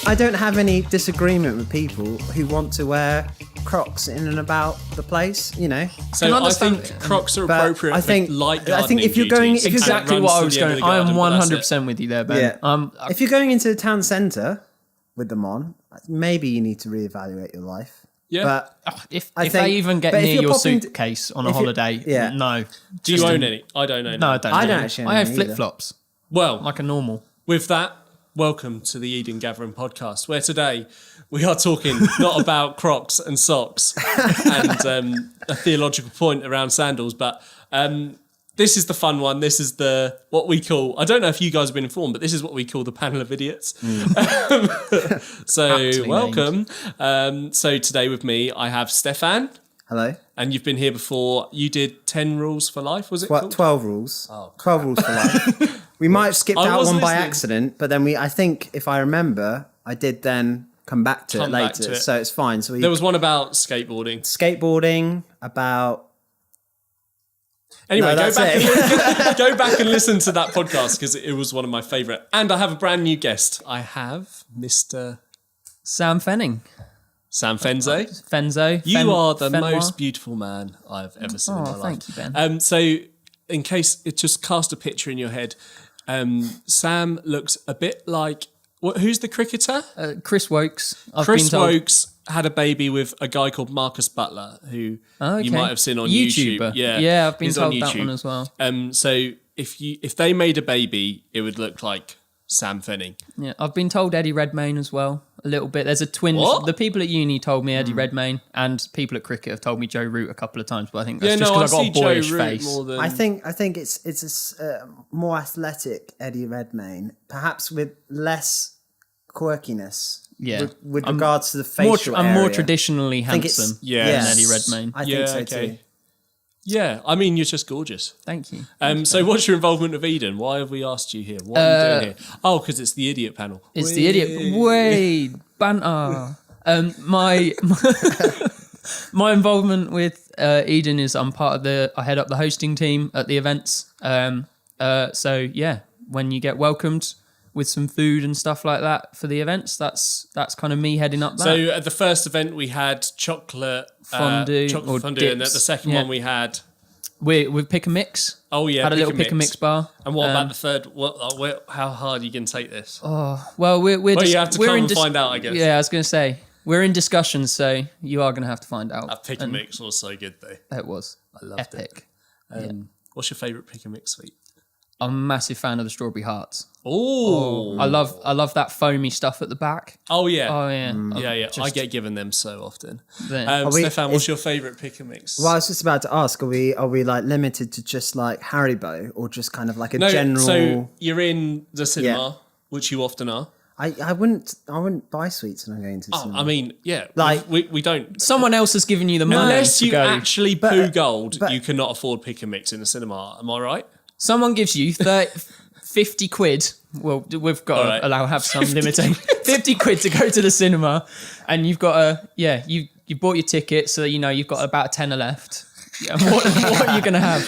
I don't have any disagreement with people who want to wear Crocs in and about the place, you know. So I think Crocs are appropriate for light gardening I think if you're going... duties. Exactly what I was going... I am 100% with you there, Ben. Yeah. If you're going into the town centre with them on, maybe you need to reevaluate your life. Yeah. But if they even get near your suitcase on a holiday, no. Do you own any? I don't own No, any. I don't actually own I have any either. flip-flops. Well, like a normal. With that, welcome to the Eden Gathering podcast, where today we are talking not about Crocs and socks and a theological point around sandals, but this is the fun one. This is what we call, I don't know if you guys have been informed, but this is what we call the panel of idiots. So welcome. So today with me, I have Steffan. Hello. And you've been here before. You did 10 rules for life, was it called? 12 rules. Oh, 12 rules for life. We might have skipped out one by accident, but then I think, if I remember, I did then come back to it later. So it's fine. So there was one about skateboarding. About... Anyway, go back and listen to that podcast because it was one of my favourite. And I have a brand new guest. I have Mr. Sam Fenning. Sam Fenzo. You are the most beautiful man I've ever seen in my life. Thank you, Ben. So, in case it just cast a picture in your head, Sam looks a bit like... who's the cricketer? Chris Wokes. Chris Wokes had a baby with a guy called Marcus Butler, who you might have seen on YouTube. Yeah, I've been told that one as well. So if they made a baby, it would look like Sam Fenning. Yeah, I've been told Eddie Redmayne as well, a little bit. There's a twin. What? The people at uni told me Eddie Redmayne, and people at cricket have told me Joe Root a couple of times, but I think that's just because I've got a boyish face. I think it's a more athletic Eddie Redmayne, perhaps with less quirkiness. Yeah, with regards to the facial area. I'm more traditionally handsome than Eddie Redmayne. I think so too. Yeah, I mean, you're just gorgeous. Thank you. So what's your involvement with Eden? Why have we asked you here? What are you doing here? Oh, because it's the idiot panel. It's the idiot. Wait, banter. My involvement with Eden is I head up the hosting team at the events. So yeah, when you get welcomed with some food and stuff like that for the events, that's kind of me heading up that. So at the first event we had chocolate fondue, and at the second one we had with pick and mix. Oh yeah, had a little pick and mix bar. And what about the third? How hard are you going to take this? Oh well, you have to come and find out, I guess. Yeah, I was going to say we're in discussions, so you are going to have to find out. That pick and mix was so good though. It was. I loved epic. it. What's your favourite pick and mix sweet? I'm a massive fan of the strawberry hearts. Oh, I love that foamy stuff at the back. Oh yeah, yeah. I get given them so often. Steffan, what's your favourite pick and mix? Well, I was just about to ask: Are we like limited to just like Haribo, or just kind of like a general? So you're in the cinema, which you often are. I wouldn't buy sweets when I'm going to the cinema. I mean, yeah, like we don't. Someone else has given you the money. Unless you go. actually poo gold, you cannot afford pick and mix in the cinema. Am I right? Someone gives you 50 quid. Well, we've got to have some limiting. 50 quid to go to the cinema, and you've got you bought your ticket, so you know you've got about a tenner left. Yeah, what are you going to have?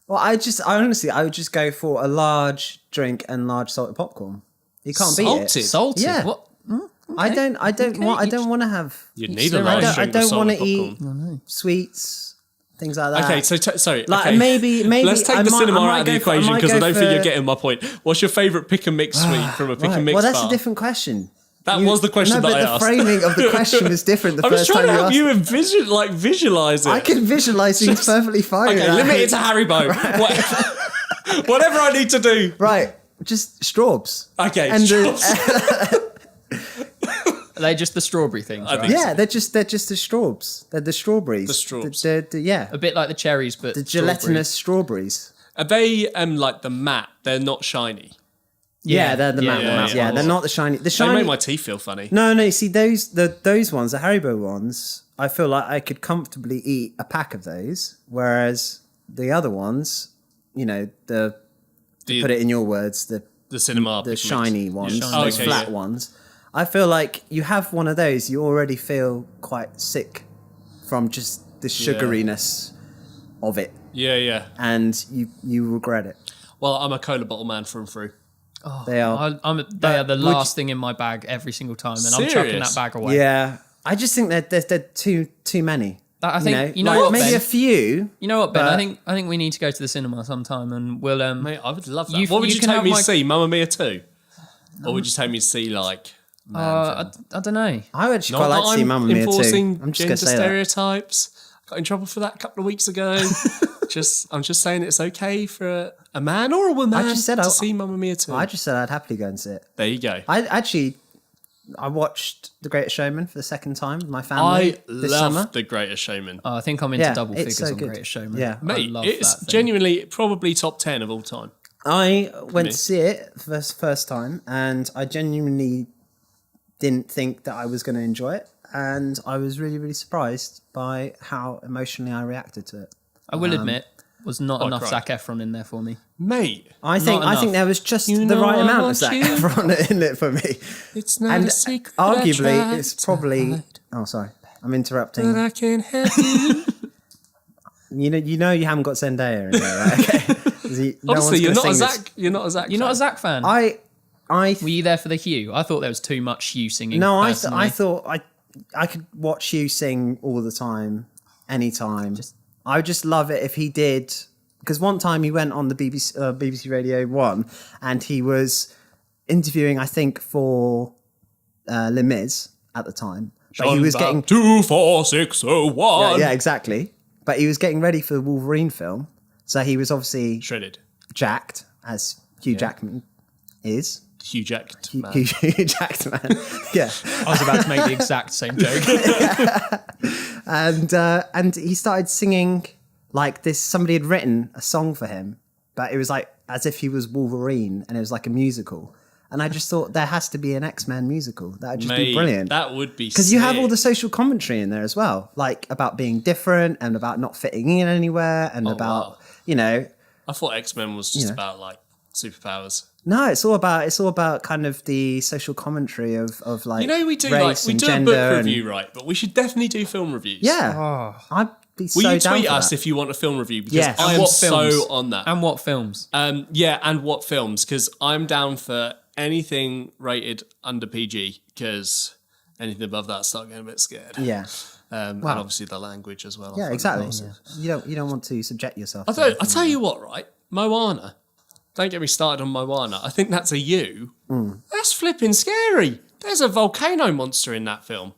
Well, I would just go for a large drink and large salted popcorn. You can't beat it. Salted? Yeah. What? Okay. I don't want to have. You need a large drink. I don't want to eat no. sweets. Things like that. Okay, so sorry. Like okay. maybe let's take the cinema out of the equation because I don't think you're for... getting my point. What's your favourite pick and mix sweet from a pick and mix bar? Well, that's a different question. That was the question that I asked. No, but the framing of the question was different the I was first trying time to help you asked. and visualise it. I can visualise things perfectly fine. Okay, limit it to Haribo. Whatever I need to do. Right, just straws. Okay, and straws. Are they just the strawberry things, right? Yeah, so. they're just the straws. They're the strawberries. The straws. Yeah. A bit like the cherries, but the gelatinous strawberries. Are they like the matte? They're not shiny. Yeah, they're the matte ones. Yeah, they're not the shiny. The shiny. They make my teeth feel funny. No. You see those ones, the Haribo ones. I feel like I could comfortably eat a pack of those, whereas the other ones, you know, to put it in your words, the cinema, the shiny ones, those okay, flat ones. I feel like you have one of those, you already feel quite sick from just the sugariness of it. Yeah. And you regret it. Well, I'm a cola bottle man through and through. They are. They are the last thing in my bag every single time, and I'm chucking that bag away. Yeah, I just think that they're too many. I think you know what, maybe Ben? a few. You know what, Ben? I think we need to go to the cinema sometime, and we'll. Mate, I would love that. What would you take me to see? Mamma Mia 2? Or would you take me to see like? I don't know. I would actually quite like to see Mamma Mia 2. Enforcing I'm just gender going to say stereotypes. Got in trouble for that a couple of weeks ago. I'm just saying it's okay for a man or a woman to see Mamma Mia 2. I just said I'd happily go and see it. There you go. I watched The Greatest Showman for the second time with my family this summer. I love The Greatest Showman. I think I'm into double figures so on good. Greatest Showman. Yeah. Mate, love it's that thing. genuinely probably top 10 of all time. I went to see it for the first time, and I genuinely didn't think that I was going to enjoy it, and I was really, really surprised by how emotionally I reacted to it. I will admit, was not enough cried. Zac Efron in there for me. Mate, I think there was just the right amount of Zac Efron in it for me. It's not And a secret. arguably, it's probably. Oh, sorry, I'm interrupting. But I can't help you. You know, you haven't got Zendaya in there, right? Okay. Honestly, you're not a Zac. You're not a Zac. You're not a Zac fan. I Were you there for the Hugh? I thought there was too much Hugh singing. No, I personally. thought I could watch you sing all the time, anytime. I would just love it if he did, because one time he went on the BBC Radio 1 and he was interviewing, I think, for Les Mis at the time. But he was getting 24601. yeah, exactly. But he was getting ready for the Wolverine film, so he was obviously Shredded. jacked, as Hugh Jackman is. Hugh jacked. Man. Hugh jacked man. Yeah. I was about to make the exact same joke. And he started singing like this. Somebody had written a song for him, but it was like as if he was Wolverine, and it was like a musical. And I just thought there has to be an X-Men musical. That would just be brilliant. That would be because you have all the social commentary in there as well, like about being different and about not fitting in anywhere, and about I thought X-Men was just about like superpowers. No, it's all about kind of the social commentary of like we do race we and do a gender book review, right? But we should definitely do film reviews. Yeah, I'd be so Will you down tweet for us that. if you want a film review? Because Yes. I And am what so films? on that. And what films? And what films? Because I'm down for anything rated under PG. Because anything above that, I start getting a bit scared. Yeah, And obviously the language as well. yeah, exactly. You don't want to subject yourself. I tell you what, right? Moana. Don't get me started on Moana. I think that's a you. That's flipping scary. There's a volcano monster in that film.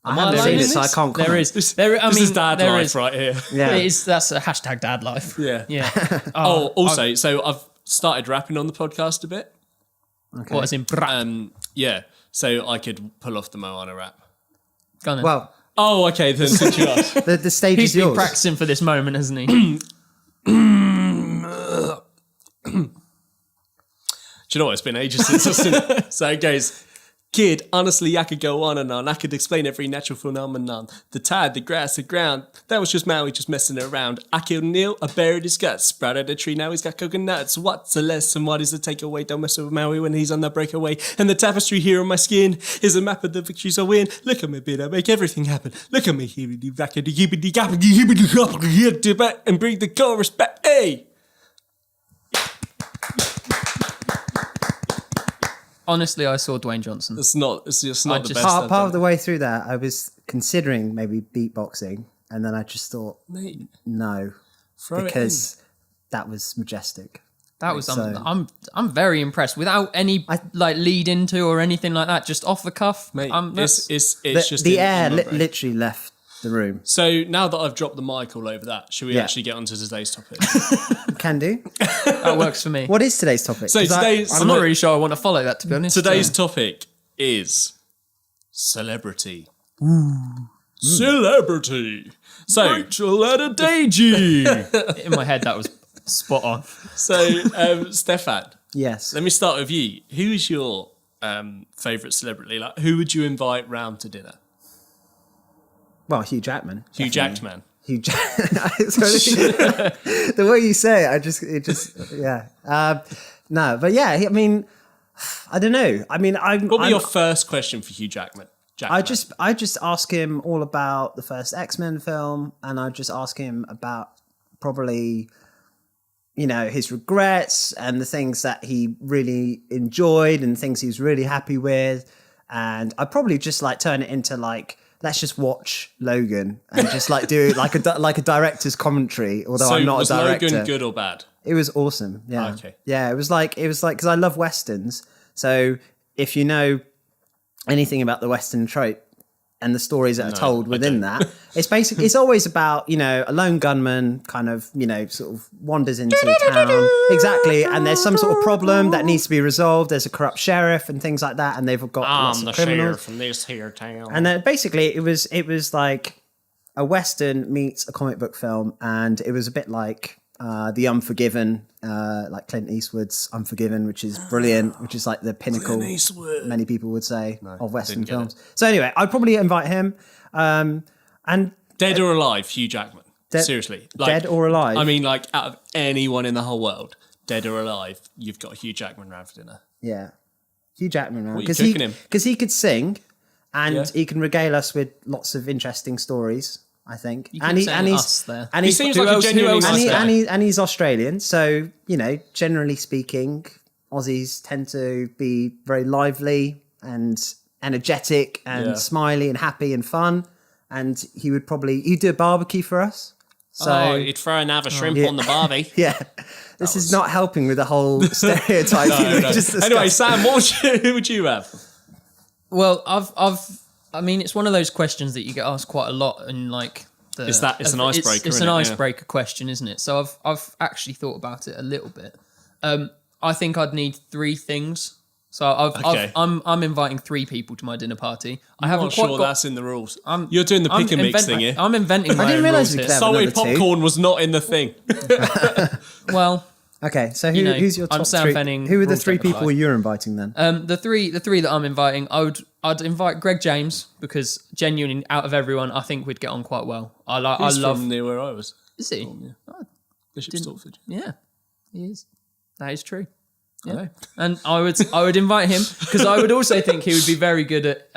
I haven't seen it, so I can't comment. There is. This is dad there life is. right here. Yeah. It is. That's a hashtag dad life. Yeah. Yeah. Also, so I've started rapping on the podcast a bit. Okay. What is in brat? Yeah, so I could pull off the Moana rap. Go on then. Well, Oh, okay, then since you asked. the stage He's is been yours. practicing for this moment, hasn't he? Do you know what? It's been ages since I've seen it. So it goes, kid, honestly, I could go on and on. I could explain every natural phenomenon. The tide, the grass, the ground. That was just Maui just messing around. I killed Neil, I buried his guts. Sprouted a tree, now he's got coconuts. What's the lesson? What is the takeaway? Don't mess with Maui when he's on the breakaway. And the tapestry here on my skin is a map of the victories I win. Look at me, bit, I make everything happen. Look at me, and bring the chorus back. Hey! Honestly, I saw Dwayne Johnson. It's just not the just- best. Part I've of done. the way through that, I was considering maybe beatboxing, and then I just thought, Mate, no, throw it because that was majestic. That was. So- I'm very impressed. Without any like lead into or anything like that, just off the cuff. mate, That's- it's The, just the in air my li- brain. literally left the room. So now that I've dropped the mic all over that, should we Yeah. actually get onto today's topic? Can do. that works for me. What is today's topic? So 'Cause today's I'm not really sure I want to follow that, to be honest. today's topic is celebrity. Celebrity. So Rachel Adedeji. In my head, that was spot on. So Steffan, Yes. let me start with you. Who is your favourite celebrity? Like, who would you invite round to dinner? Well, Hugh Jackman. Hugh definitely. Jackman. Hugh Jackman. The way you say it, no, but yeah, I mean, I don't know. I mean, What would be your first question for Hugh Jackman? I just ask him all about the first X-Men film, and I just ask him about probably, his regrets and the things that he really enjoyed and things he was really happy with. And I'd probably just like turn it into like, let's just watch Logan and just like do like a director's commentary. Although I'm not a director. Was Logan good or bad? It was awesome. Yeah. Oh, okay. Yeah. It was like because I love westerns. So if you know anything about the western trope and the stories that are told within that, it's always about, a lone gunman kind of, sort of wanders into town. Exactly. And there's some sort of problem that needs to be resolved. There's a corrupt sheriff and things like that. And they've got lots of criminals. sheriff from this here town. And then basically it was like a western meets a comic book film. And it was a bit like The Unforgiven, like Clint Eastwood's Unforgiven, which is brilliant, which is like the pinnacle, many people would say, of western films. So anyway, I'd probably invite him. And Dead or alive, Hugh Jackman. Seriously. Like, dead or alive? I mean, like, out of anyone in the whole world, dead or alive, you've got Hugh Jackman round for dinner. Yeah. Hugh Jackman round. What are you cooking him? Because he could sing and he can regale us with lots of interesting stories, I think. He seems like a genuinely nice guy. And he's Australian, so generally speaking, Aussies tend to be very lively and energetic and smiley and happy and fun. And he'd do a barbecue for us. So he'd throw another shrimp on the barbie. Yeah, this is not helping with the whole stereotype. Anyway, Sam, who would you have? Well, I mean, it's one of those questions that you get asked quite a lot, and like it's an icebreaker. It's an icebreaker question, isn't it? So I've actually thought about it a little bit. I think I'd need 3 things. So I'm inviting 3 people to my dinner party. I haven't not sure that's in the rules. You're doing the pick and mix thing here. I'm inventing my own rules here. Sorry, popcorn was not in the thing. Well. Okay, so who's your top I'm Sam 3? Fenning, who are the 3 people you're inviting then? The three that I'm inviting, I'd invite Greg James because genuinely, out of everyone, I think we'd get on quite well. He's from near where I was. Is he? Oh, Bishop Stortford. Yeah, he is. That is true. Yeah. And I would invite him because I would also think he would be very good at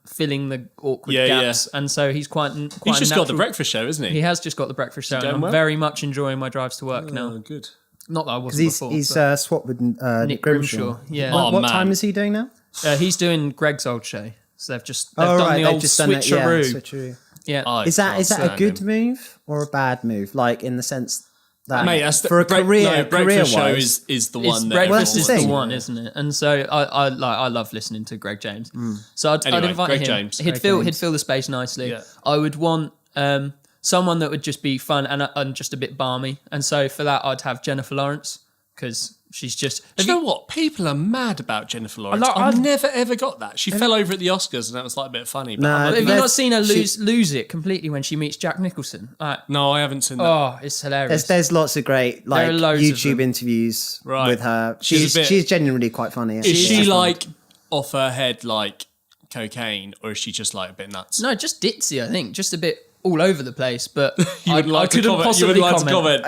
filling the awkward gaps. Yeah. And so he's quite he's just got the breakfast show, isn't he? He has just got the breakfast show. And I'm very much enjoying my drives to work now. Good. Not that I wasn't before. He's swapped with Nick Grimshaw. Yeah. What time is he doing now? He's doing Greg's old show. So they've done the old switcheroo. Yeah. Is that a good move or a bad move? Like in the sense that that's for a career show is the one. Breakfast is the one, isn't it? And so I love listening to Greg James. So I'd invite Greg him. James. He'd fill the space nicely. Yeah. I would want someone that would just be fun and just a bit balmy. And so for that, I'd have Jennifer Lawrence because she's just... Do you know what? People are mad about Jennifer Lawrence. I've never, ever got that. She fell over at the Oscars and that was like a bit funny. But have you not seen her lose it completely when she meets Jack Nicholson? No, I haven't seen that. Oh, it's hilarious. There's lots of great YouTube interviews with her. She's genuinely quite funny. Is she like off her head like cocaine or is she just like a bit nuts? No, just ditzy, I think. Just a bit... all over the place, but I couldn't possibly comment.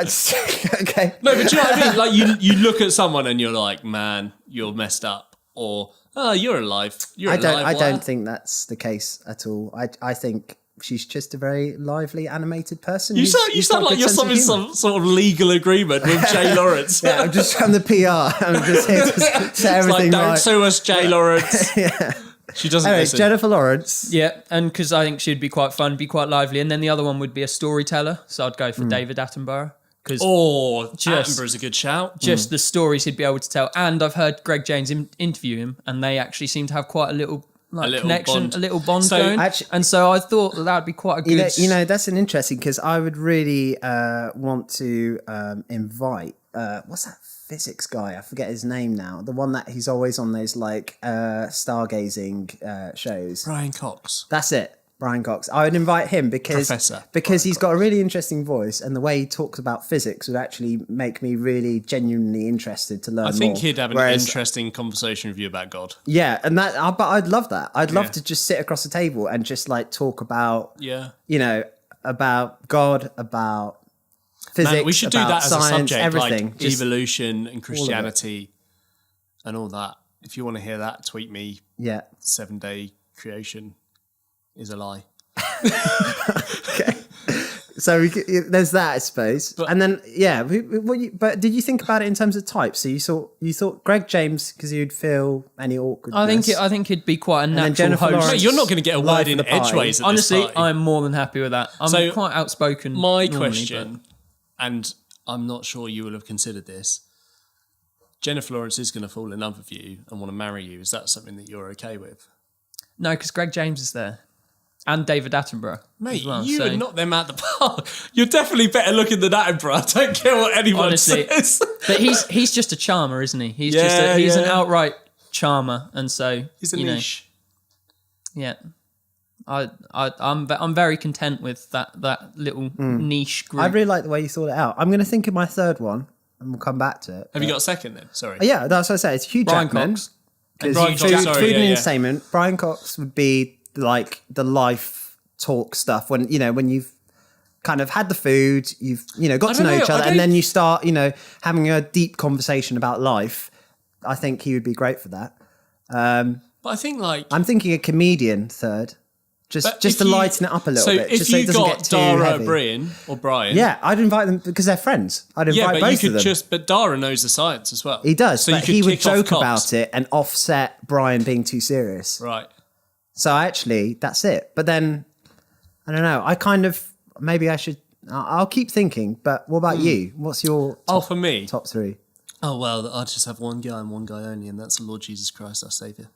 Okay. No, but do you know what I mean? Like you look at someone and you're like, man, you're messed up, or you're alive. I don't think that's the case at all. I think she's just a very lively, animated person. You sound like you're in some sort of legal agreement with Jay Lawrence. Yeah, I'm the PR. I'm just here to say everything like, don't sue us, Jay Lawrence. Yeah. She doesn't listen. Jennifer Lawrence. Yeah, and because I think she'd be quite fun, be quite lively. And then the other one would be a storyteller. So I'd go for David Attenborough. Attenborough's a good shout. Just the stories he'd be able to tell. And I've heard Greg James interview him, and they actually seem to have quite a little connection, a little bond going. And so I thought that would be quite a good... that's an interesting, because I would really want to invite... what's that physics guy? I forget his name now. The one that he's always on those stargazing shows. Brian Cox. That's it. Brian Cox. I would invite him because he's got a really interesting voice, and the way he talks about physics would actually make me really genuinely interested to learn more. I think he'd have an interesting conversation with you about God. Yeah, and but I'd love that. I'd love to just sit across the table and just like talk about about God, about physics. Man, we should do that science, as a subject, everything. Like evolution and Christianity and all that. If you want to hear that, tweet me. Yeah. 7-day creation is a lie. Okay. So there's that, I suppose. And then, but did you think about it in terms of types? So you thought Greg James because you'd feel any awkwardness. I think it'd be quite a natural Jennifer host. Lawrence, Mate, you're not going to get a word in edgeways. At Honestly, this party. I'm more than happy with that. I'm quite outspoken. My normally, question, and I'm not sure you will have considered this. Jennifer Lawrence is going to fall in love with you and want to marry you. Is that something that you're okay with? No, because Greg James is there. And David Attenborough. Mate, as well, you would knock them out the park. You're definitely better looking than Attenborough. I don't care what anyone says. But he's just a charmer, isn't he? He's an outright charmer, and so he's a niche. Yeah, I'm very content with that little niche group. I really like the way you thought it out. I'm going to think of my third one, and we'll come back to it. Have you got a second then? Sorry. Yeah, that's what I say. It's Hugh Brian Jackman. Cox. And Brian Cox, Food sorry, and yeah. entertainment. Brian Cox would be like the life talk stuff when you've kind of had the food, you've got to know each other, and then you start having a deep conversation about life. I think he would be great for that. But I think I'm thinking a comedian third, just to lighten it up a little bit. If so you it doesn't got get too Dara heavy. or Brian, yeah, I'd invite them because they're friends. I'd invite both of them. But Dara knows the science as well. He does, so but you he could would kick off joke Cox. about it and offset Brian being too serious. Right. So actually, that's it. But then, I don't know. I kind of, maybe I should, I'll keep thinking. But what about you? What's your for me? top three? Oh, well, I just have one guy and one guy only, and that's the Lord Jesus Christ, our Saviour.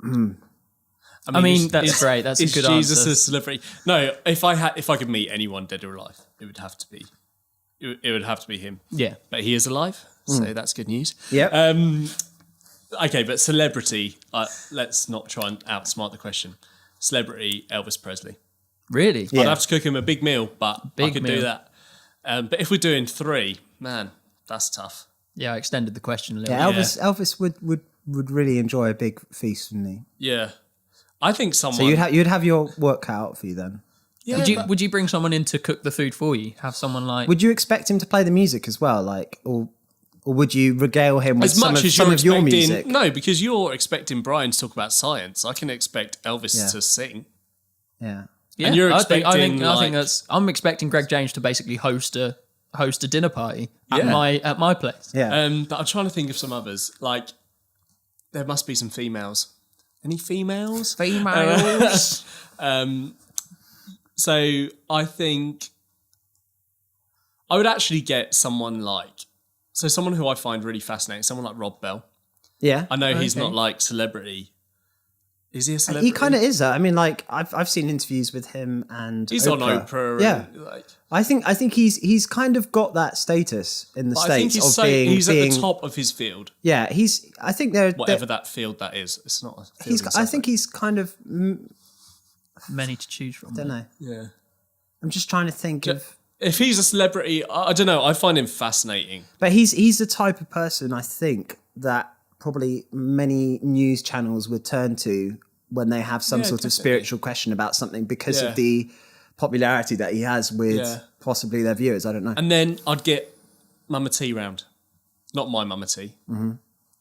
I mean, that's great. That's a good answer. Is Jesus a celebrity? No, if I could meet anyone dead or alive, it would have to be him. Yeah. But he is alive, so that's good news. Yeah. Okay, but celebrity, let's not try and outsmart the question. Celebrity, Elvis Presley. Really? Yeah. I'd have to cook him a big meal, but I could meal. do that. But if we're doing three, man, that's tough. Yeah, I extended the question a little. Yeah, bit. Elvis would really enjoy a big feast, wouldn't he? Yeah. I think someone... So you'd have your work cut out for you then. Yeah, Would you bring someone in to cook the food for you? Have someone like... Would you expect him to play the music as well, or would you regale him with as much as some of your music? No, because you're expecting Brian to talk about science. I can expect Elvis to sing. Yeah. Yeah, and you're I think expecting, that's... I'm expecting Greg James to basically host a dinner party at my place. Yeah. But I'm trying to think of some others. Like, there must be some females. Any females? Females. So I think I would actually get someone who I find really fascinating, someone like Rob Bell. Yeah. I know he's not like celebrity. Is he a celebrity? He kind of is. I mean, like I've seen interviews with him and he's on Oprah. Yeah. And, I think he's kind of got that status in the States he's at the top of his field. Yeah, I think they're whatever that field that is. It's not a field. I think he's kind of many to choose from. I don't know. Yeah. I'm just trying to think of if he's a celebrity. I don't know. I find him fascinating. But he's the type of person I think that probably many news channels would turn to when they have some sort of spiritual question about something because of the popularity that he has with possibly their viewers. I don't know. And then I'd get Mama T round. Not my Mama T. Mm-hmm.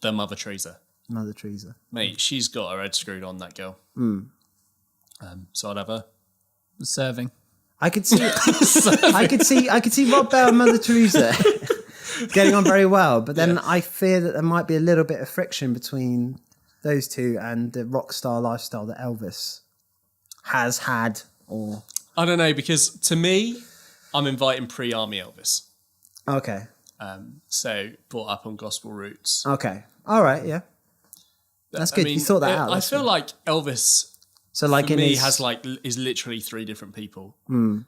The Mother Teresa. Mother Teresa. Mate, she's got her head screwed on, that girl. So I'd have her. Serving. I could see I could see Rob Bell and Mother Teresa getting on very well, but then I fear that there might be a little bit of friction between those two and the rock star lifestyle that Elvis has had. Or I don't know, because to me, I'm inviting pre-army Elvis. Okay. So brought up on gospel roots. Okay. All right. Yeah. That's good. You thought that out. I feel like Elvis. So like for me is literally three different people.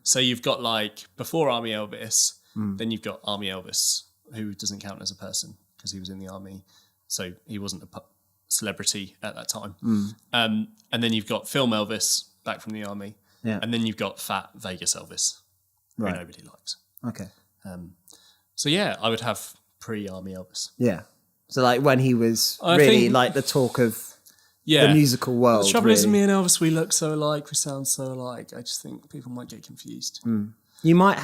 So you've got like before Army Elvis, then you've got Army Elvis, who doesn't count as a person because he was in the army, so he wasn't a celebrity at that time. And then you've got film Elvis back from the army, and then you've got fat Vegas Elvis, who nobody likes. Okay. So yeah, I would have pre-army Elvis. Yeah. So like when he was really like the talk of the musical world. The trouble is, me and Elvis, we look so alike, we sound so alike. I just think people might get confused. You might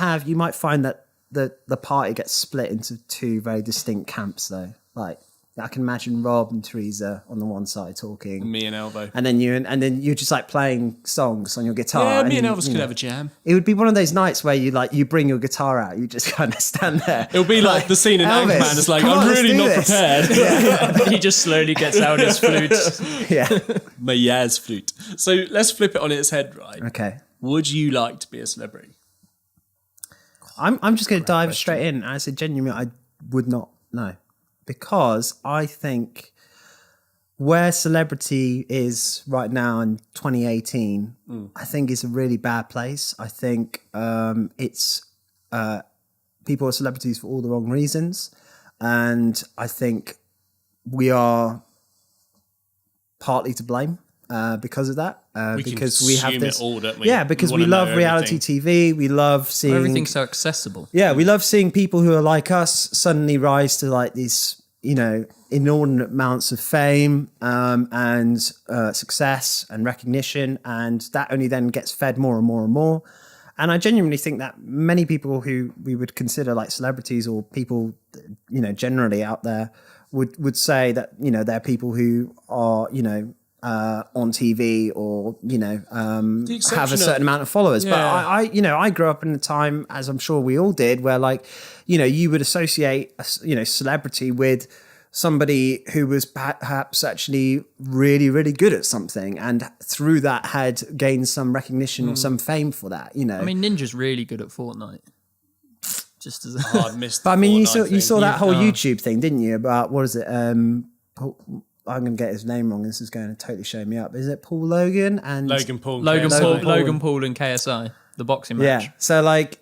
find that the party gets split into two very distinct camps though. Like I can imagine Rob and Teresa on the one side talking, Me and Elvo. and then you're just like playing songs on your guitar. Yeah, me and you Elvis could have a jam. It would be one of those nights where you bring your guitar out, you just kind of stand there. It'll be like the scene in Elvis, Anchorman. It's like, come on, I'm let's really do not this. prepared. He just slowly gets out his flute. Yeah. My Yaz flute. So let's flip it on its head, right? Okay. Would you like to be a celebrity? I'm just going to dive straight in. I said genuinely, I would not know, because I think where celebrity is right now in 2018, I think is a really bad place. I think it's people are celebrities for all the wrong reasons, and I think we are partly to blame because of that. Because we have this, it all, don't we? yeah, because we love reality TV. We love seeing Everything's so accessible. yeah, we love seeing people who are like us suddenly rise to like these, inordinate amounts of fame and success and recognition, and that only then gets fed more and more and more. And I genuinely think that many people who we would consider like celebrities or people, generally out there would say that, they're people who are, on TV or, have a certain amount of followers. Yeah. But I grew up in a time, as I'm sure we all did, where like, you would associate, celebrity with somebody who was perhaps actually really, really good at something, and through that had gained some recognition or some fame for that, I mean, Ninja's really good at Fortnite. Just as I missed. But I mean, you Fortnite saw thing. that whole YouTube thing, didn't you? About what is it? I'm going to get his name wrong. This is going to totally show me up. Is it Paul Logan and Logan Paul, Logan KSI. Paul and KSI, the boxing match. Yeah. So like,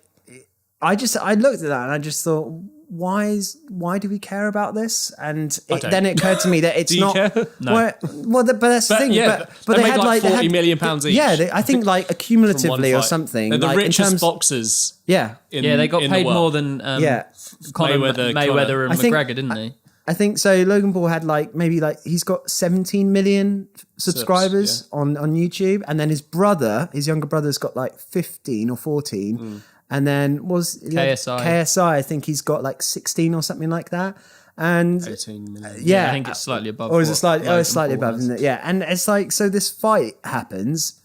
I looked at that and I just thought, why do we care about this? And then it occurred to me that it's Do you not. care? No. But that's the thing. Yeah, but they they made had like they 40 had- million pounds each. Yeah, I think like from one accumulatively or fight. something. They're the like, richest in terms, boxers. Yeah. In, They got in paid the world. more than Conor Mayweather, Mayweather and I think- McGregor, didn't they? I think so. Logan Paul had like maybe like he's got 17 million subscribers on YouTube, and then his younger brother's got like 15 or 14, and then KSI. I think he's got like 16 or something like that, and 18 million. yeah, I think it's slightly above. or is it slightly? what Oh, it's slightly Logan Paul above, has. isn't it? Yeah, and it's like so this fight happens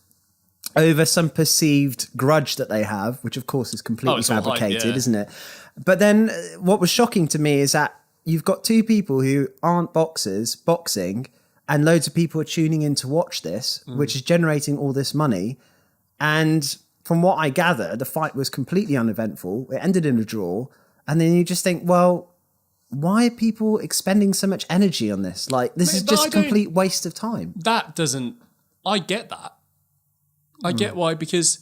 over some perceived grudge that they have, which of course is completely it's all hype, fabricated, yeah. isn't it? But then what was shocking to me is that you've got two people who aren't boxers boxing, and loads of people are tuning in to watch this, which is generating all this money. And from what I gather, the fight was completely uneventful. It ended in a draw. And then you just think, well, why are people expending so much energy on this? Like, this is But I just a don't- complete waste of time. That doesn't. I get that. I get why, because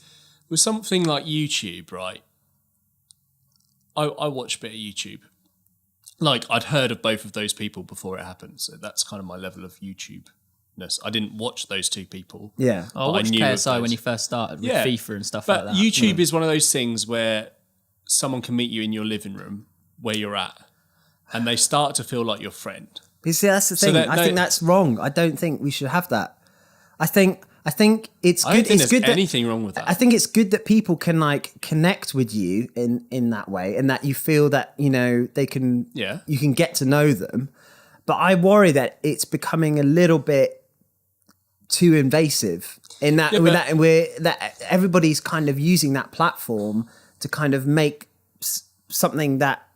with something like YouTube, right? I watch a bit of YouTube. Like, I'd heard of both of those people before it happened, so that's kind of my level of YouTube-ness. I didn't watch those two people. Yeah. I but watched knew of KSI when those. he first started with Yeah. FIFA and stuff But like that. YouTube is one of those things where someone can meet you in your living room where you're at, and they start to feel like your friend. You see, that's the thing. that- I think no- that's wrong. I don't think we should have that. I think it's I don't good. think It's there's good that anything wrong with that. I think it's good that people can like connect with you in that way, and that you feel that they can. Yeah. You can get to know them, but I worry that it's becoming a little bit too invasive in that Yeah, but- that everybody's kind of using that platform to kind of make something that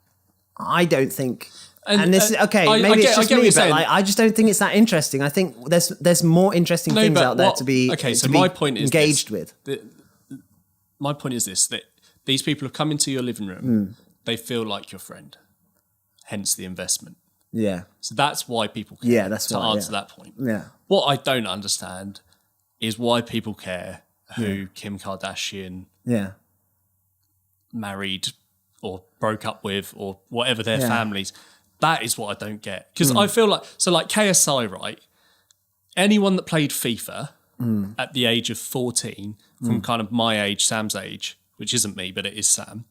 I don't think. And this is okay. Maybe it's just me, but like, I just don't think it's that interesting. I think there's more interesting things but out there what- to be okay, so to be my point is engaged this. with. My point is this, that these people have come into your living room, they feel like your friend, hence the investment. Yeah, So that's why people care. Yeah, that's to why, answer yeah. that point. yeah, What I don't understand is why people care who Kim Kardashian yeah, married or broke up with or whatever their Yeah. families. That is what I don't get. Because I feel like, so like KSI, right? Anyone that played FIFA at the age of 14, from kind of my age, Sam's age, which isn't me, but it is Sam,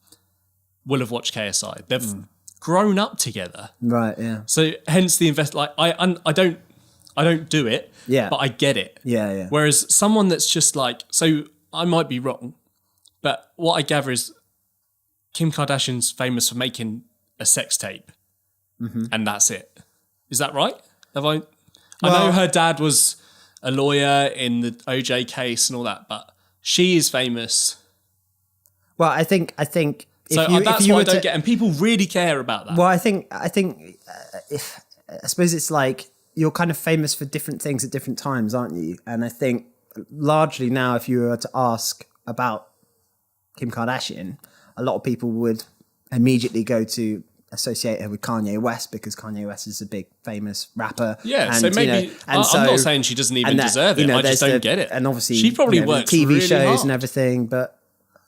will have watched KSI. They've grown up together. right, yeah, So hence the invest. Like I don't do it. Yeah. But I get it. yeah, yeah. Whereas someone that's just like, so I might be wrong, but what I gather is Kim Kardashian's famous for making a sex tape, and that's it. Is that right? I know her dad was a lawyer in the OJ case and all that, but she is famous. Well, I think. So that's what I don't get, and people really care about that. Well, I think if I suppose it's like you're kind of famous for different things at different times, aren't you? And I think largely now, if you were to ask about Kim Kardashian, a lot of people would immediately go to associate her with Kanye West because Kanye West is a big famous rapper. Yeah, and, so maybe I'm not saying she doesn't even deserve it. I just don't get it. And obviously, she probably works TV really shows hard. and everything, but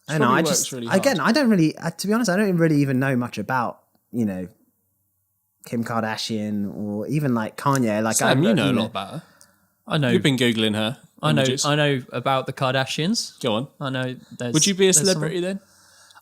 I know. I just really hard. again, I don't really. To be honest, I don't really even know much about Kim Kardashian or even like Kanye. Like Sam, you know a lot about her. I know. You've been googling her. Images. I know about the Kardashians. Go on. I know. Would you be a celebrity then?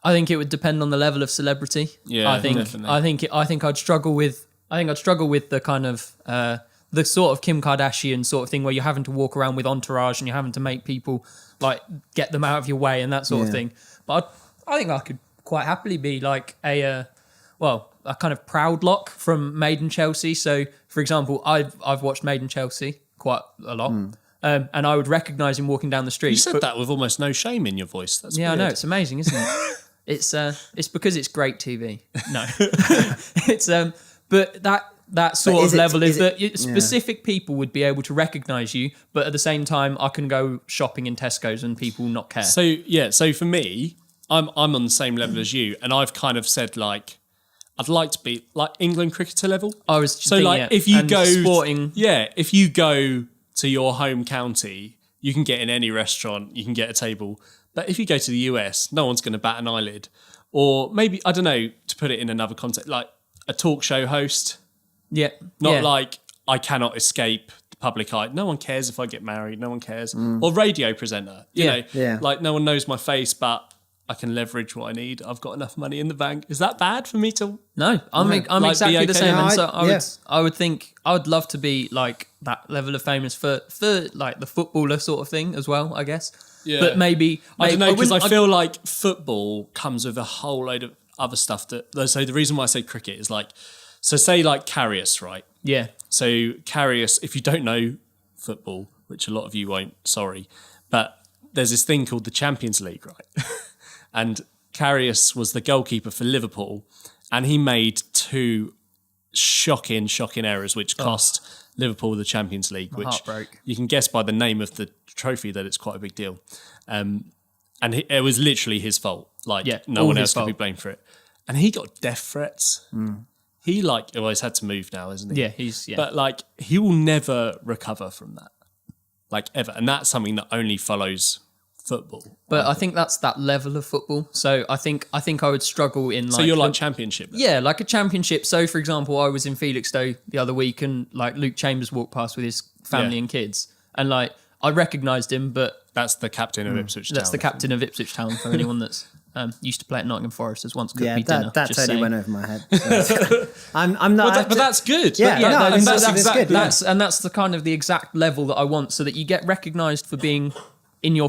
I think it would depend on the level of celebrity. Yeah, I think definitely. I think I'd struggle with the kind of the sort of Kim Kardashian sort of thing where you're having to walk around with entourage and you're having to make people like get them out of your way and that sort of thing. But I think I could quite happily be like a kind of proud lock from Made in Chelsea. So, for example, I've watched Made in Chelsea quite a lot. And I would recognise him walking down the street. You said that with almost no shame in your voice. That's weird. I know, it's amazing, isn't it? It's because it's great TV. No, it's but that sort of level is that specific people would be able to recognise you, but at the same time, I can go shopping in Tesco's and people not care. So for me, I'm on the same level as you, and I've kind of said like I'd like to be like England cricketer level. I was so thinking, like if you and go sporting, if you go to your home county, you can get in any restaurant, you can get a table. But if you go to the US, no one's going to bat an eyelid. Or maybe, I don't know, to put it in another context, like a talk show host. Yeah. Not like I cannot escape the public eye. No one cares if I get married. No one cares. Or radio presenter. You know, like no one knows my face, but I can leverage what I need. I've got enough money in the bank. Is that bad for me to? No, I'm like, exactly the same. No, and so I would think I would love to be like that level of famous for like the footballer sort of thing as well, I guess. Yeah. But maybe I don't know, because I feel like football comes with a whole load of other stuff so the reason why I say cricket is like, so say like Karius, right? Yeah. So Karius, if you don't know football, which a lot of you won't, sorry, but there's this thing called the Champions League, right? And Karius was the goalkeeper for Liverpool, and he made two shocking errors which cost Liverpool the Champions League, which you can guess by the name of the trophy that it's quite a big deal. And it was literally his fault. Like no one else could be blamed for it. And he got death threats. He he's had to move now, isn't he? Yeah, But like he will never recover from that, like ever. And that's something that only follows football. But I think that's that level of football. So I think I would struggle in like. So you're like championship then? Yeah, like a championship. So for example, I was in Felixstowe the other week and like Luke Chambers walked past with his family and kids. And like I recognised him, but that's the captain of Ipswich Town. That's the captain of Ipswich Town for anyone that's used to play at Nottingham Forest as once cooked me dinner. That totally went over my head. So. I'm not. But that's good. Yeah, that's good. That's the kind of the exact level that I want, so that you get recognised for being in your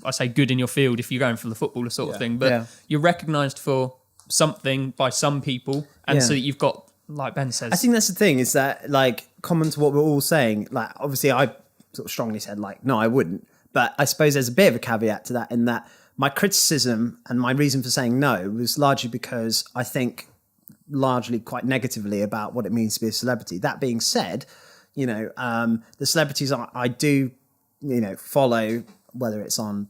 I say good in your field if you're going for the footballer sort of thing, but you're recognised for something by some people, and so that you've got, like Ben says. I think that's the thing, is that like common to what we're all saying. Like obviously, I sort of strongly said like no, I wouldn't, but I suppose there's a bit of a caveat to that in that my criticism and my reason for saying no was largely because I think largely quite negatively about what it means to be a celebrity. That being said, the celebrities I do, follow, whether it's on,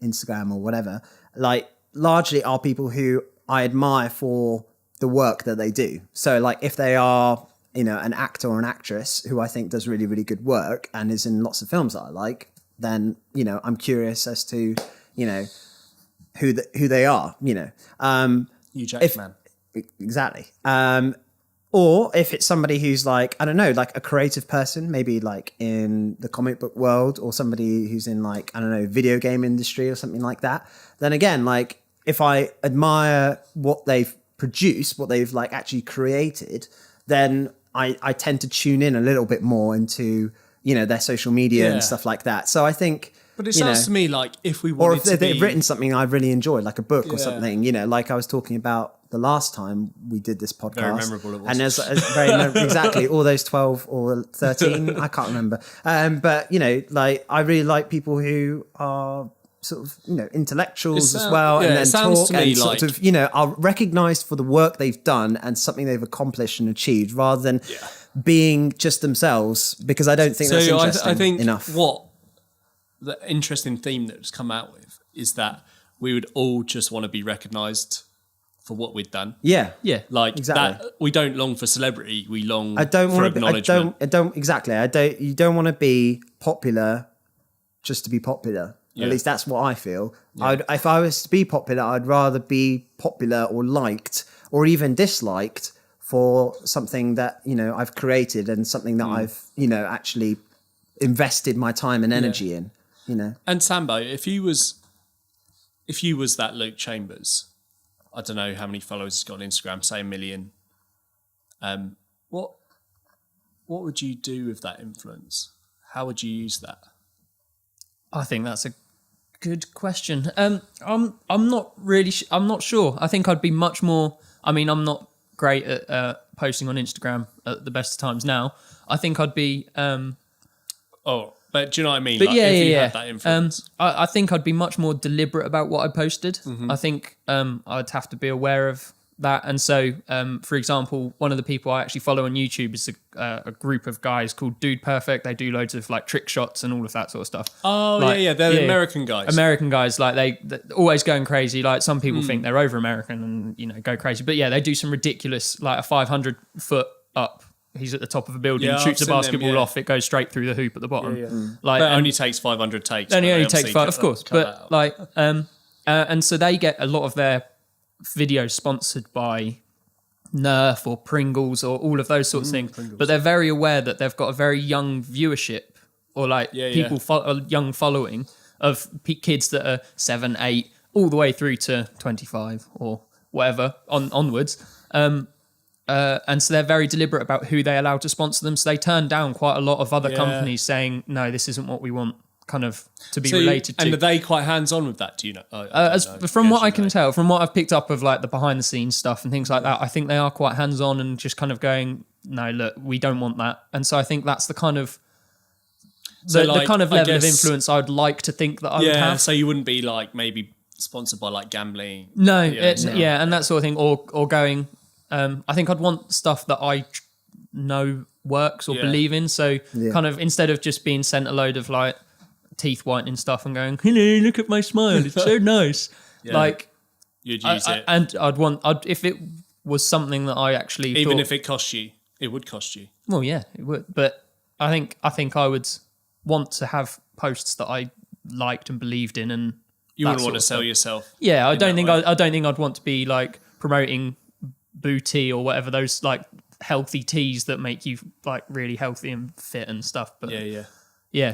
Instagram or whatever, like largely are people who I admire for the work that they do. So like if they are, an actor or an actress who I think does really, really good work and is in lots of films that I like, then, I'm curious as to, who they are, Hugh Jackman. Exactly. Or if it's somebody who's like, I don't know, like a creative person, maybe like in the comic book world, or somebody who's in like, I don't know, video game industry or something like that, then again, like if I admire what they've produced, what they've like actually created, then I tend to tune in a little bit more into, their social media and stuff like that. So I think... But it sounds to me like if we wanted or if they've written something I've really enjoyed, like a book or something, like I was talking about the last time we did this podcast. Very memorable it was. And there's very exactly all those 12 or 13, I can't remember. But, you know, like I really like people who are sort of, you know, intellectuals as well, and then talk and sort of, you know, are recognised for the work they've done and something they've accomplished and achieved, rather than being just themselves, because I don't think that's interesting I think enough. What the interesting theme that's come out with is that we would all just want to be recognised for what we've done. Yeah. Like Exactly. that, we don't long for celebrity, we long I don't for want to acknowledgement. You don't want to be popular just to be popular. Yeah. At least that's what I feel. Yeah. If I was to be popular, I'd rather be popular or liked or even disliked for something that, you know, I've created and something that I've, you know, actually invested my time and energy in, you know. And Sambo, if you was that Luke Chambers, I don't know how many followers he's got on Instagram, say 1 million. What would you do with that influence? How would you use that? I think that's a good question. I'm not really. I'm not sure. I think I'd be much more. I mean, I'm not great at posting on Instagram at the best of times now. I think I'd be. But do you know what I mean? But like, if you had that influence. I think I'd be much more deliberate about what I posted. Mm-hmm. I think I'd have to be aware of that. And so, for example, one of the people I actually follow on YouTube is a group of guys called Dude Perfect. They do loads of like trick shots and all of that sort of stuff. Oh, like, they're the American guys. American guys, like they're always going crazy. Like some people think they're over American and, you know, go crazy. But yeah, they do some ridiculous, like a 500-foot up. He's at the top of a building, shoots a basketball off, it goes straight through the hoop at the bottom. Yeah. Like, but it only takes 500 takes. Only takes 5, of course. But like, and so they get a lot of their videos sponsored by Nerf or Pringles or all of those sorts of things. Pringles. But they're very aware that they've got a very young viewership or like people, a young following of kids that are 7, 8, all the way through to 25 or whatever onwards. And so they're very deliberate about who they allow to sponsor them. So they turn down quite a lot of other companies saying, no, this isn't what we want kind of to be related to. And are they quite hands-on with that, do you know? From what I can tell, from what I've picked up of like the behind-the-scenes stuff and things like that, I think they are quite hands-on and just kind of going, no, look, we don't want that. And so I think that's the kind of the kind of level of influence I'd like to think that I would have. So you wouldn't be like maybe sponsored by like gambling. No, and that sort of thing, or going... I think I'd want stuff that I know works or believe in. So kind of instead of just being sent a load of like teeth whitening stuff and going, hello, look at my smile, it's so nice. Like you'd use it. And I'd if it was something that I actually even if it cost you, it would cost you. Well, yeah, it would. But I think I would want to have posts that I liked and believed in, and you wouldn't want to sell yourself. Yeah, I don't think I'd want to be like promoting booty or whatever, those like healthy teas that make you like really healthy and fit and stuff. But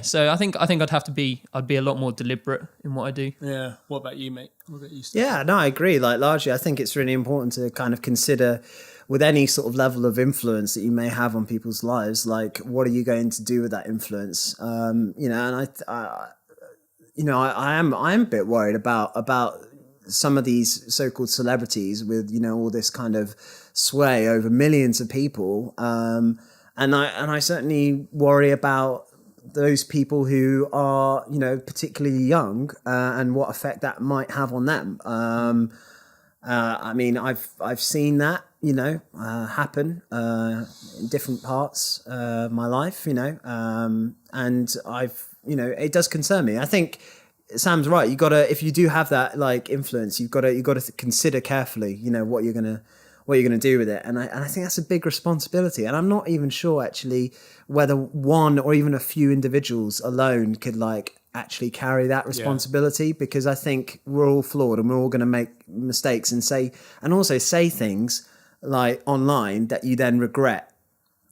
so I think I'd be a lot more deliberate in what I do. Yeah. What about you, mate? What about you, Steph? Yeah, no, I agree. Like largely, I think it's really important to kind of consider with any sort of level of influence that you may have on people's lives, like what are you going to do with that influence? You know, and I am a bit worried about some of these so-called celebrities with, you know, all this kind of sway over millions of people. And I certainly worry about those people who are, you know, particularly young and what effect that might have on them. I mean, I've seen that, you know, happen in different parts of my life, you know, and you know, it does concern me. I think Sam's right. If you do have that like influence, you've got to consider carefully, you know, what you're gonna do with it. And I think that's a big responsibility. And I'm not even sure actually whether one or even a few individuals alone could like actually carry that responsibility, because I think we're all flawed and we're all going to make mistakes and say things like online that you then regret.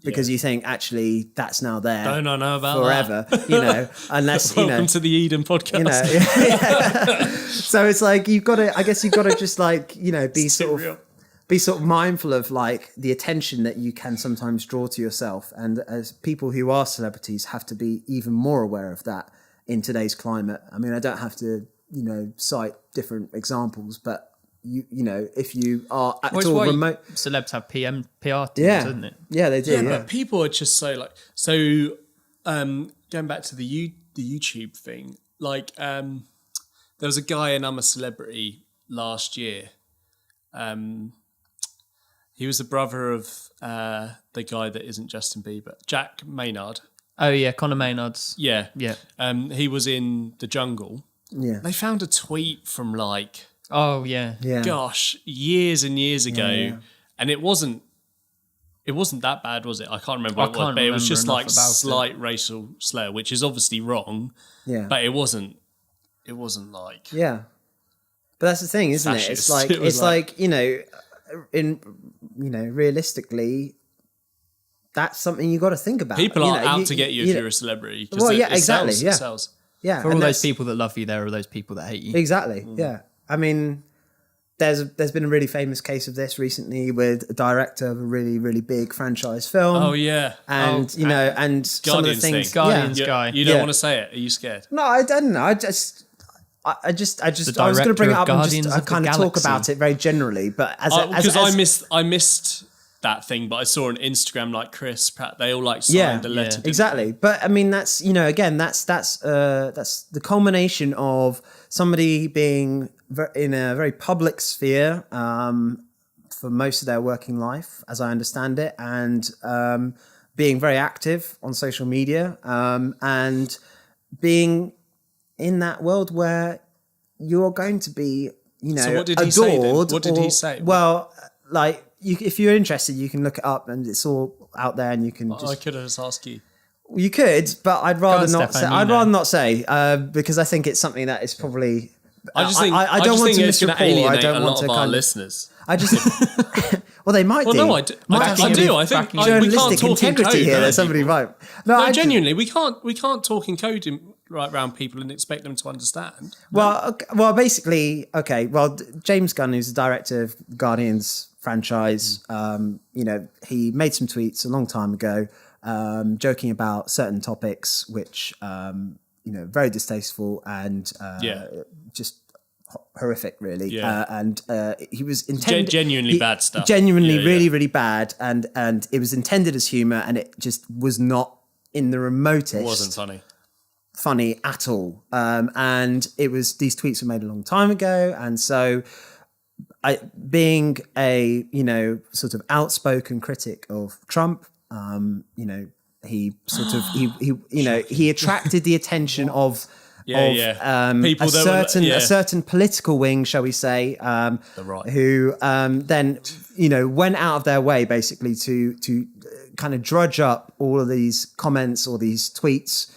Because you think, actually, that's now there. Don't I know about forever, that? You know, unless, you know. Welcome to the Eden podcast. You know, So it's like, you've got to just like, you know, be sort of mindful of like the attention that you can sometimes draw to yourself. And as people who are celebrities have to be even more aware of that in today's climate. I mean, I don't have to, you know, cite different examples, but if you are at Well, all it's why remote. celebs have PR teams, isn't it? Yeah, they do. Yeah, But people are just so going back to the YouTube thing, there was a guy in I'm a Celebrity last year. He was the brother of the guy that isn't Justin Bieber, Jack Maynard. Oh yeah, Conor Maynard's. Yeah. Yeah. He was in the jungle. yeah, They found a tweet from Oh yeah. yeah. gosh, years and years ago, Yeah. and it wasn't that bad, was it? I can't remember I what it was, can't but it was remember just enough like about slight racial slur, which is obviously wrong, Yeah. but it wasn't like Yeah. But that's the thing, isn't it? It's Fascist. like It was it's like, realistically, that's something you got to think about. people are out you- to get you if you're a celebrity. 'Cause Well, it- yeah, it exactly, sells, yeah. It sells. yeah, For and all those that's- people that love you, there are those people that hate you. Exactly. Mm. Yeah. I mean, there's been a really famous case of this recently with a director of a really, really big franchise film. Oh yeah, And and some of the Guardians things. thing. Guardians Yeah. guy. You don't Yeah. want to say it. Are you scared? No, I don't know. I was going to director bring it of up and Guardians just of the kind of talk Galaxy. about it very generally, but Because I missed that thing, but I saw on Instagram Chris Pratt. They all signed the letter. didn't exactly. But I mean, that's again, that's the culmination of somebody being in a very public sphere for most of their working life, as I understand it, and being very active on social media, and being in that world where you're going to be, So what did he adored. say then? What did he say? Well, if you're interested, you can look it up, and it's all out there, and you can I just. could have just asked you. You could, but I'd rather on, not Steffan, say. you I'd know. rather not say because I think it's something that is probably. I just think I don't want to it's going to misreport. I alienate don't a want lot to of our kind of. listeners. I just. Well, they might Well, do. no, I do. Might I have do. somebody- I think we can't journalistic talk in integrity code here. around That somebody people. might. No, genuinely, we can't talk in code right around people and expect them to understand. Well, basically, okay. Well, James Gunn, who's the director of Guardians franchise, he made some tweets a long time ago, joking about certain topics, which very distasteful and just horrific, really. Yeah. And he was intended Genuinely bad stuff. Genuinely, Yeah, really, yeah. really bad, and it was intended as humor, and it just was not in the remotest. It wasn't funny at all. And these tweets were made a long time ago. And so being a, sort of outspoken critic of Trump, he sort of, he attracted the attention of People a certain political wing, shall we say, The right. who then went out of their way basically to kind of drudge up all of these comments or these tweets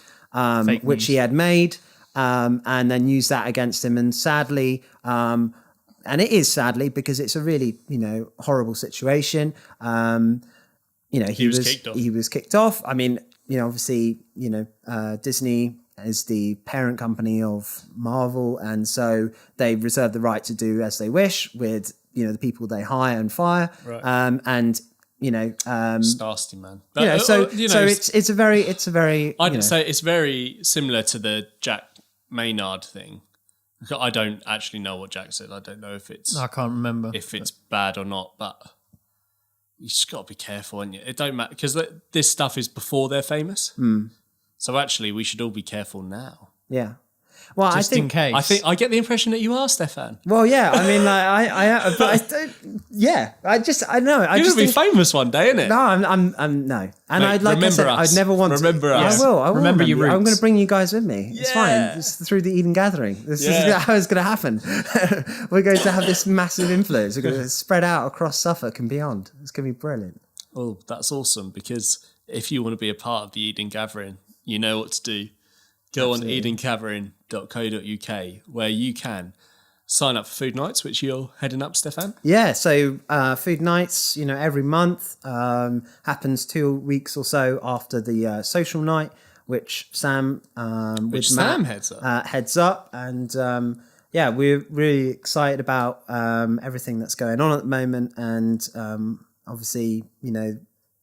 which he had made, and then use that against him. And sadly, and it is sadly because it's a really horrible situation. He was kicked off. I mean, obviously, Disney is the parent company of Marvel, and so they reserve the right to do as they wish with the people they hire and fire. Right. And It's nasty, man. so it's a very I'd say it's very similar to the Jack Maynard thing. I don't actually know what Jack said. I don't know if it's I can't remember bad or not, but you just got to be careful, and it don't matter because this stuff is before they're famous. So actually, we should all be careful now. Yeah. Well, just I think, in case. I think I get the impression that you are, Steffan. Well, yeah. I mean, but I don't. Yeah. I know. You're gonna be famous one day, innit? No, I'm no. And Mate, I said, us. I'd never want Remember to. us. I will Remember your I'm roots. going to bring you guys with me. It's fine. Yeah. It's through the Eden Gathering. This is Yeah. how it's going to happen. We're going to have this massive influence. We're going to spread out across Suffolk and beyond. It's going to be brilliant. Oh, that's awesome, because if you want to be a part of the Eden Gathering, you know what to do. Go on edengathering.co.uk, where you can sign up for food nights, which you're heading up, Steffan. Yeah, so food nights, every month, happens 2 weeks or so after the social night, which Sam with Matt, heads up, and we're really excited about everything that's going on at the moment, and obviously,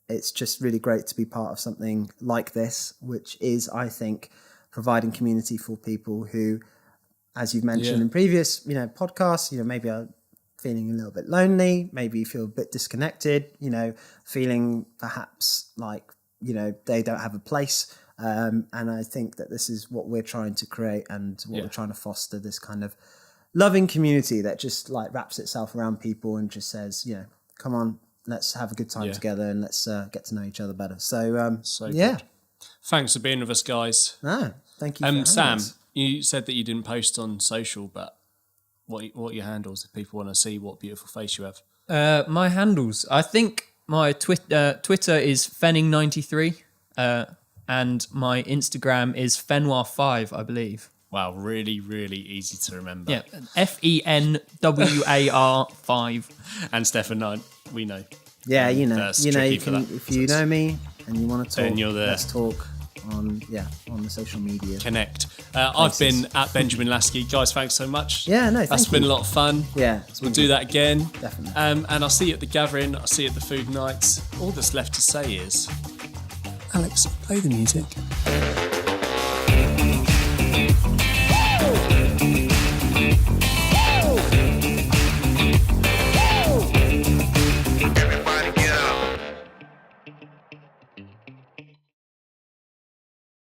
it's just really great to be part of something like this, which is, I think, providing community for people who, as you've mentioned in previous, podcasts, maybe are feeling a little bit lonely, maybe you feel a bit disconnected, you know, feeling perhaps like, you know, they don't have a place. And I think that this is what we're trying to create and what we're trying to foster, this kind of loving community that just like wraps itself around people and just says, you know, come on, let's have a good time together and let's get to know each other better. So, Good. Thanks for being with us, guys. No, thank you. Sam, you said that you didn't post on social, but what are your handles if people want to see what beautiful face you have? My handles, I think my Twitter is Fenning93, and my Instagram is Fenwar5, I believe. Wow, really, really easy to remember. Yeah, FENWAR5. And Steffan 9, we know. Yeah, you know, you can, if you know me and you want to talk, let's talk on the social media. Connect. I've been at Benjamin Lasky. Guys, thanks so much. Yeah, no, That's been a lot of fun. Yeah. We'll do that again. Definitely. And I'll see you at the gathering. I'll see you at the food nights. All that's left to say is, Alex, play the music.